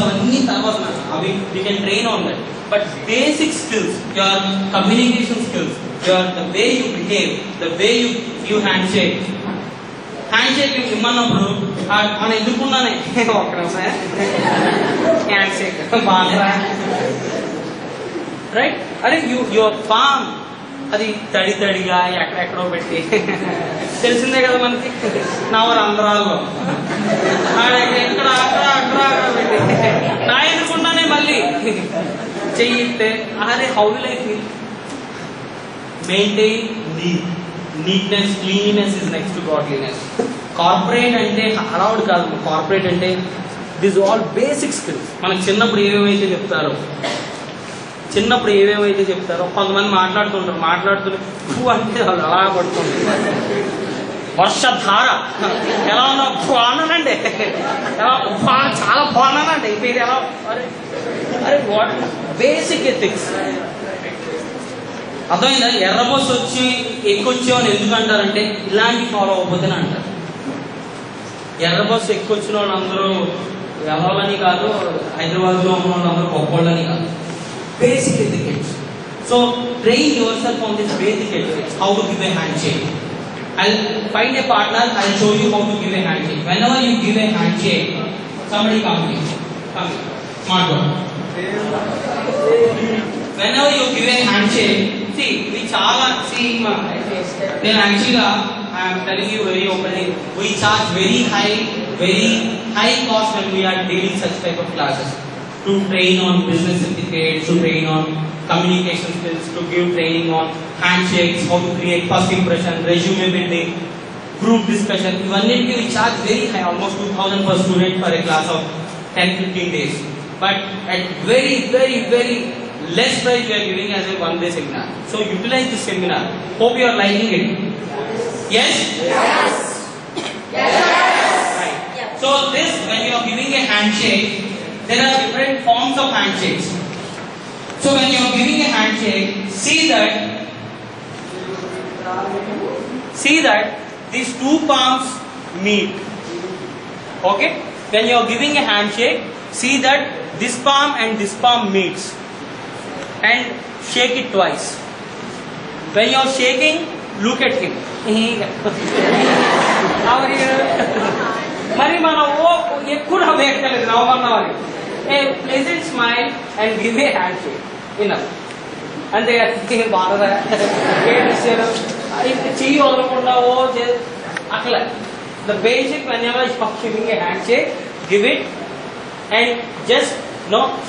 అవన్నీ తర్వాత అవి we can train on that. But basic skills, your communication skills, your the way you behave, the way you handshake ఇమ్మన్నప్పుడు మనం ఎందుకున్నానే ఒక్క నిమిషం handshake బాగా రైట్. అరే యువర్ పామ్ అది తడిగా ఎక్కడెక్కడో పెట్టి తెలిసిందే కదా మనకి నవరు అందరాల్లో ఎక్కడ అక్కడ పెట్టి నా ఎదుర్కొన్నానే మళ్ళీ చెయ్యిస్తే అరే how will I feel. Maintain neatness, cleanliness is next to godliness. Corporate అంటే హడావుడు కాదు, కార్పొరేట్ అంటే దిస్ ఆల్ బేసిక్ స్కిల్స్. మనకు చిన్నప్పుడు ఏమేమైతే చెప్తారో కొంతమంది మాట్లాడుతుంటే అంటే వాళ్ళు అలా పడుతుంది. వర్షధార ఎలా ఉన్నా బాగున్నానండి, చాలా బాగున్నానండి, మీరు ఎలా అరే వాట్ బేసిక్ ఎథిక్స్ అర్థమైందా? ఎర్ర బస్సు వచ్చి ఎక్కువచ్చామని ఎందుకు అంటారంటే ఇలాంటి ఫాలో అవ్వబోతేనే అంటారు. ఎర్ర బస్సు ఎక్కువచ్చిన వాళ్ళు అందరూ ఎవరోళ్ళని కాదు, హైదరాబాద్లో ఉన్న వాళ్ళందరూ గొప్పవాళ్ళని కాదు. Basic etiquette. So train yourself on this basic etiquette. How to give a handshake. I'll find a partner. I'll show you how to give a handshake. Whenever you give a handshake, somebody come here. Smart one. Whenever you give a handshake, see we then actually I am telling you very openly, we charge very high cost when we are dealing such type of classes. To train on business etiquette, to train on communication skills, to give training on handshakes, how to create first impression, resume building, group discussion. Ivaniki we charge very high, almost 2,000 per student for a class of 10-15 days. But at very less price we are giving as a one-day seminar. So utilize this seminar. Hope you are liking it. Yes? Yes. Yes. Right. So this, when you are giving a handshake, there are different forms of handshakes. So when you are giving a handshake, see that these two palms meet. Okay? When you are giving a handshake, see that this palm and this palm meets and shake it twice. When you are shaking, look at him. How are you? Mari mana wo ekkuda vekkaledu navannavani. A pleasant smile and give a handshake. Enough. అంతే బాగా చెయ్యి వదలకుండా అట్లా the basic whenever you are giving a handshake, give it and just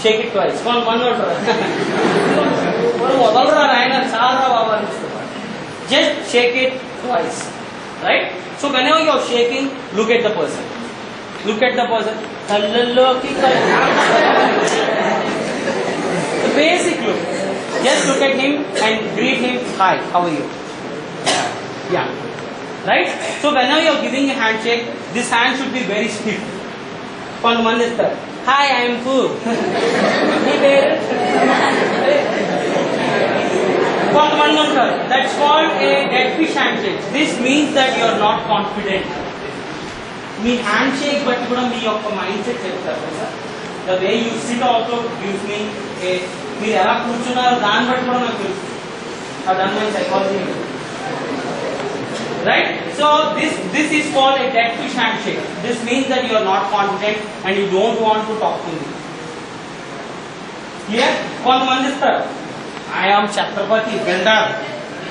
shake it twice. One వదలరా ఆయన చాలా బాబా just shake it twice, right? So whenever you are shaking, look at the person. కళ్ళల్లోకి the basic look. Just look at him and greet him. Hi, how are you? Yeah. Right? So whenever you are giving a handshake, this hand should be very stiff. కొంతమంది ఇస్తారు, hi, I am Poo. నీ పేరు? కొంతమంది ఉంటారు, that's called a dead fish handshake. This means that you are not confident. మీ hand shake బట్టి కూడా మీ యొక్క మైండ్ సెట్ చెప్తారు కదా. The way you sit also gives me మీరు ఎలా కూర్చున్నారో దాన్ని బట్టి కూడా నాకు తెలుసు. That my psychology, right? So this is called a dead fish hand shake. This means that you are not confident and you don't want to talk to me. Clear? కొంతమంది ఇస్తారు, I am Chhatrapati builder,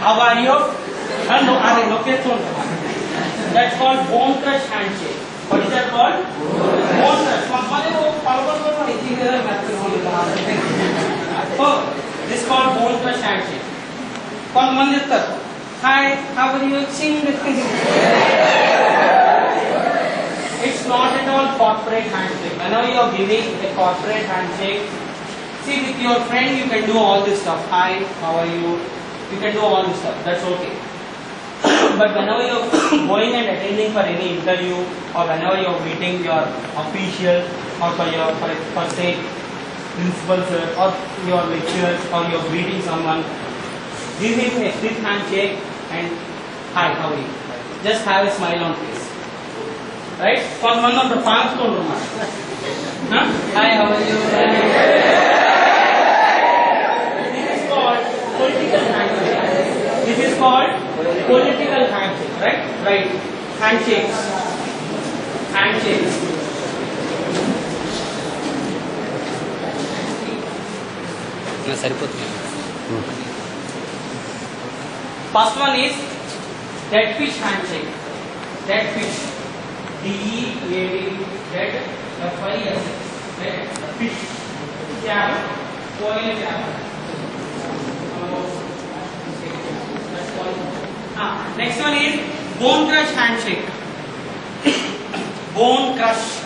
how are you? And అది location. That's called bone crush handshake. What is that called? Bone crush. Oh, this is called bone crush handshake. కొంతమంది ఇస్తారు, hi, how are you? It's not at all corporate handshake. Whenever you are giving a corporate handshake, see, with your friend you can do all this stuff. Hi, how are you? You can do all this stuff. That's okay. But whenever you are going and attending for any interview, or whenever you are meeting your official, or for say principal sir, or your lecturer, or you are greeting someone, give him a stiff handshake and hi, how are you? Just have a smile on face, right? For one of the palms to Huh? Hi, how are you? This is called political handshake. This is called political handshake, right? Right. Handshakes. Handshakes. First one is dead fish handshake. Dead fish. DEADFISH. Dead fish. क्या है? Oil क्या है? Next one is bone crush handshake. Bone crush.